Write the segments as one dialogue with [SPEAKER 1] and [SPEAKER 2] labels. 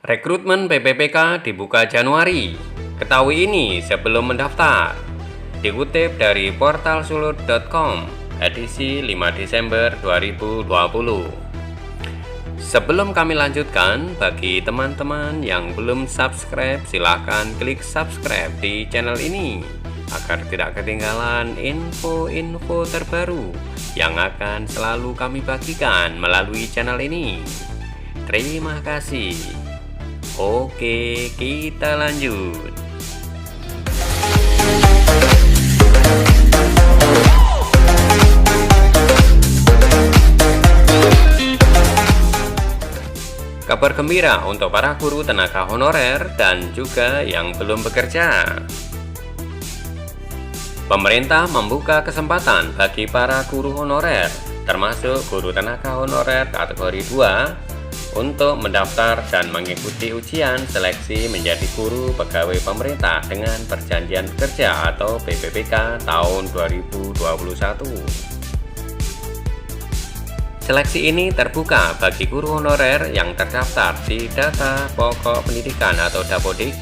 [SPEAKER 1] Rekrutmen PPPK dibuka Januari. Ketahui ini sebelum mendaftar. Dikutip dari portal sulut.com, edisi 5 Desember 2020. Sebelum kami lanjutkan, bagi teman-teman yang belum subscribe, silahkan klik subscribe di channel ini agar tidak ketinggalan info-info terbaru yang akan selalu kami bagikan melalui channel ini. Terima kasih. Oke, kita lanjut. Kabar gembira untuk para guru tenaga honorer dan juga yang belum bekerja. Pemerintah membuka kesempatan bagi para guru honorer, termasuk guru tenaga honorer kategori 2, untuk mendaftar dan mengikuti ujian seleksi menjadi guru pegawai pemerintah dengan perjanjian kerja atau PPPK tahun 2021. Seleksi ini terbuka bagi guru honorer yang terdaftar di Data Pokok Pendidikan atau Dapodik,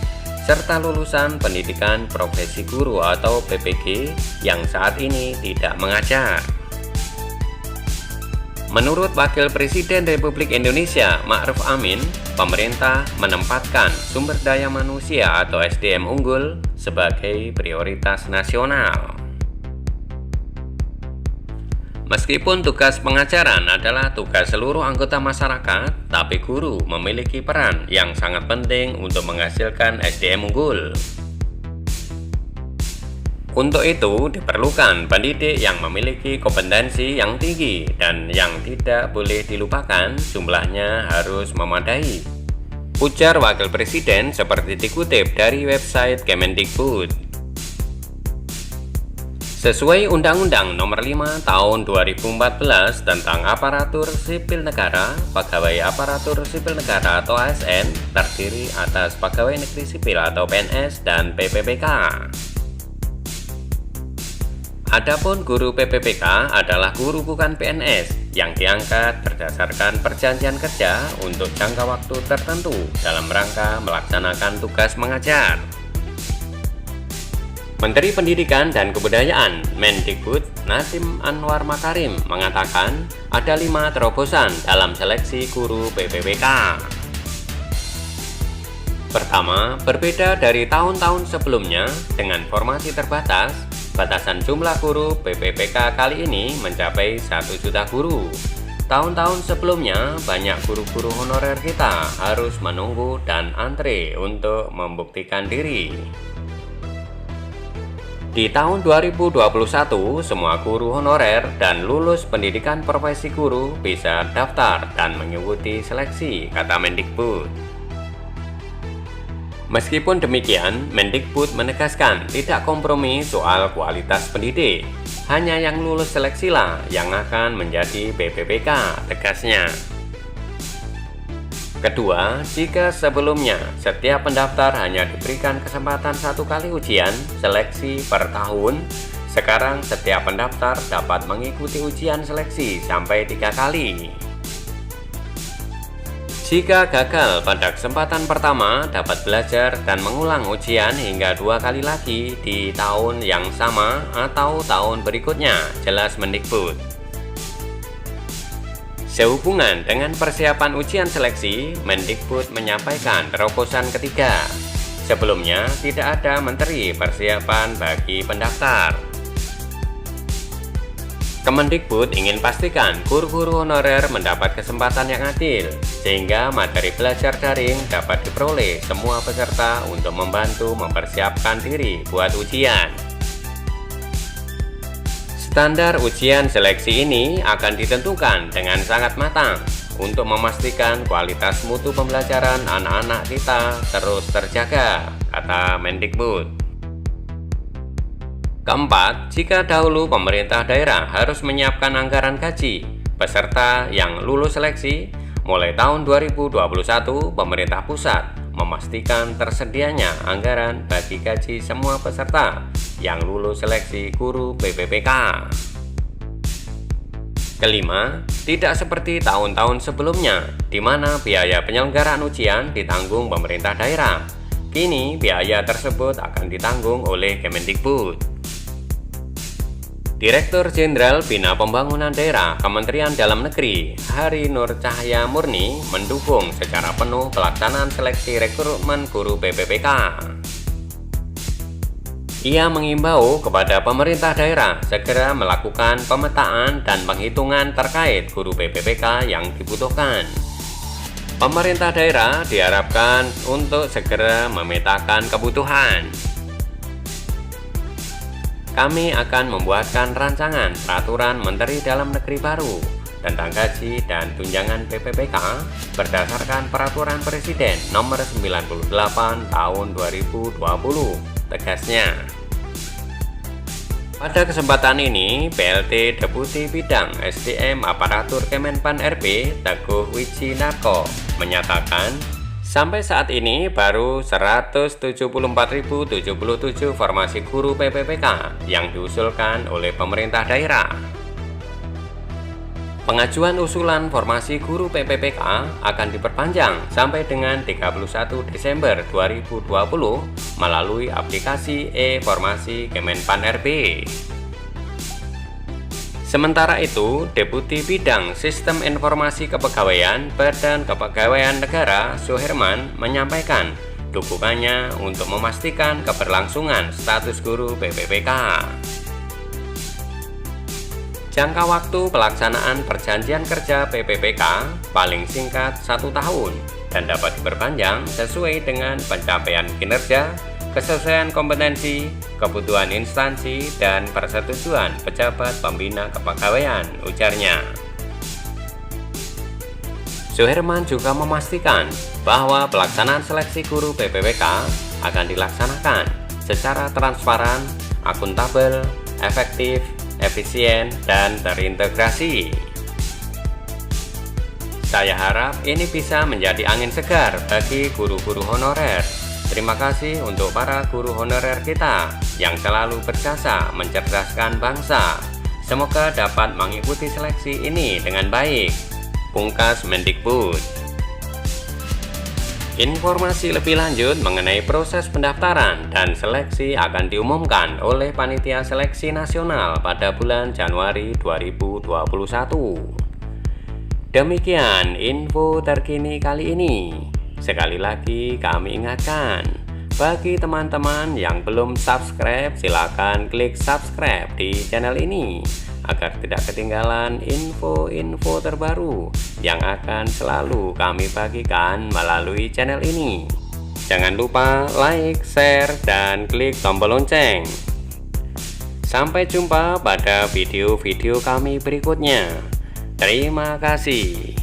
[SPEAKER 1] serta lulusan pendidikan profesi guru atau PPG yang saat ini tidak mengajar. Menurut Wakil Presiden Republik Indonesia Ma'ruf Amin, pemerintah menempatkan sumber daya manusia atau SDM unggul sebagai prioritas nasional. Meskipun tugas pengajaran adalah tugas seluruh anggota masyarakat, tapi guru memiliki peran yang sangat penting untuk menghasilkan SDM unggul. Untuk itu, diperlukan pendidik yang memiliki kompetensi yang tinggi dan yang tidak boleh dilupakan, jumlahnya harus memadai. Ujar Wakil Presiden seperti dikutip dari website Kemendikbud. Sesuai Undang-Undang Nomor 5 Tahun 2014 tentang Aparatur Sipil Negara, pegawai aparatur sipil negara atau ASN terdiri atas pegawai negeri sipil atau PNS dan PPPK. Adapun guru PPPK adalah guru bukan PNS yang diangkat berdasarkan perjanjian kerja untuk jangka waktu tertentu dalam rangka melaksanakan tugas mengajar. Menteri Pendidikan dan Kebudayaan Mendikbud Nadiem Anwar Makarim mengatakan ada 5 terobosan dalam seleksi guru PPPK. Pertama, berbeda dari tahun-tahun sebelumnya dengan formasi terbatas, batasan jumlah guru PPPK kali ini mencapai 1 juta guru. Tahun-tahun sebelumnya, banyak guru-guru honorer kita harus menunggu dan antre untuk membuktikan diri. Di tahun 2021, semua guru honorer dan lulus pendidikan profesi guru bisa daftar dan mengikuti seleksi, kata Mendikbud. Meskipun demikian, Mendikbud menegaskan tidak kompromi soal kualitas pendidik. Hanya yang lulus seleksilah yang akan menjadi PPPK, tegasnya. Kedua, jika sebelumnya setiap pendaftar hanya diberikan kesempatan 1 kali ujian seleksi per tahun, sekarang setiap pendaftar dapat mengikuti ujian seleksi sampai 3 kali. Jika gagal pada kesempatan pertama, dapat belajar dan mengulang ujian hingga 2 kali lagi di tahun yang sama atau tahun berikutnya, jelas Mendikbud. Sehubungan dengan persiapan ujian seleksi, Mendikbud menyampaikan terobosan ketiga. Sebelumnya, tidak ada menteri persiapan bagi pendaftar. Kemendikbud ingin pastikan guru-guru honorer mendapat kesempatan yang adil, sehingga materi belajar daring dapat diperoleh semua peserta untuk membantu mempersiapkan diri buat ujian. Standar ujian seleksi ini akan ditentukan dengan sangat matang untuk memastikan kualitas mutu pembelajaran anak-anak kita terus terjaga, kata Mendikbud. Keempat, jika dahulu pemerintah daerah harus menyiapkan anggaran gaji peserta yang lulus seleksi, mulai tahun 2021 pemerintah pusat memastikan tersedianya anggaran bagi gaji semua peserta yang lulus seleksi guru PPPK. Kelima, tidak seperti tahun-tahun sebelumnya, di mana biaya penyelenggaraan ujian ditanggung pemerintah daerah. Kini, biaya tersebut akan ditanggung oleh Kemendikbud. Direktur Jenderal Bina Pembangunan Daerah Kementerian Dalam Negeri, Hari Nur Cahaya Murni, mendukung secara penuh pelaksanaan seleksi rekrutmen guru PPPK. Ia mengimbau kepada pemerintah daerah segera melakukan pemetaan dan penghitungan terkait guru PPPK yang dibutuhkan. Pemerintah daerah diharapkan untuk segera memetakan kebutuhan. Kami akan membuatkan rancangan peraturan Menteri Dalam Negeri baru tentang gaji dan tunjangan PPPK berdasarkan Peraturan Presiden Nomor 98 Tahun 2020, tegasnya. Pada kesempatan ini, PLT Deputi Bidang SDM Aparatur Kemenpan RB, Teguh Wijinarko, menyatakan sampai saat ini baru 174.077 formasi guru PPPK yang diusulkan oleh pemerintah daerah. Pengajuan usulan formasi guru PPPK akan diperpanjang sampai dengan 31 Desember 2020 melalui aplikasi e-formasi Kemenpan RB. Sementara itu, Deputi Bidang Sistem Informasi Kepegawaian Badan Kepegawaian Negara Suherman menyampaikan dukungannya untuk memastikan keberlangsungan status guru PPPK. Jangka waktu pelaksanaan perjanjian kerja PPPK paling singkat 1 tahun dan dapat diperpanjang sesuai dengan pencapaian kinerja, kesesuaian kompetensi, kebutuhan instansi, dan persetujuan pejabat pembina kepegawaian, ujarnya. Suherman juga memastikan bahwa pelaksanaan seleksi guru PPPK akan dilaksanakan secara transparan, akuntabel, efektif, efisien, dan terintegrasi. Saya harap ini bisa menjadi angin segar bagi guru-guru honorer. Terima kasih untuk para guru honorer kita yang selalu berjasa mencerdaskan bangsa. Semoga dapat mengikuti seleksi ini dengan baik. Pungkas Mendikbud. Informasi lebih lanjut mengenai proses pendaftaran dan seleksi akan diumumkan oleh Panitia Seleksi Nasional pada bulan Januari 2021. Demikian info terkini kali ini. Sekali lagi kami ingatkan, bagi teman-teman yang belum subscribe, silakan klik subscribe di channel ini agar tidak ketinggalan info-info terbaru yang akan selalu kami bagikan melalui channel ini. Jangan lupa like, share, dan klik tombol lonceng. Sampai jumpa pada video-video kami berikutnya. Terima kasih.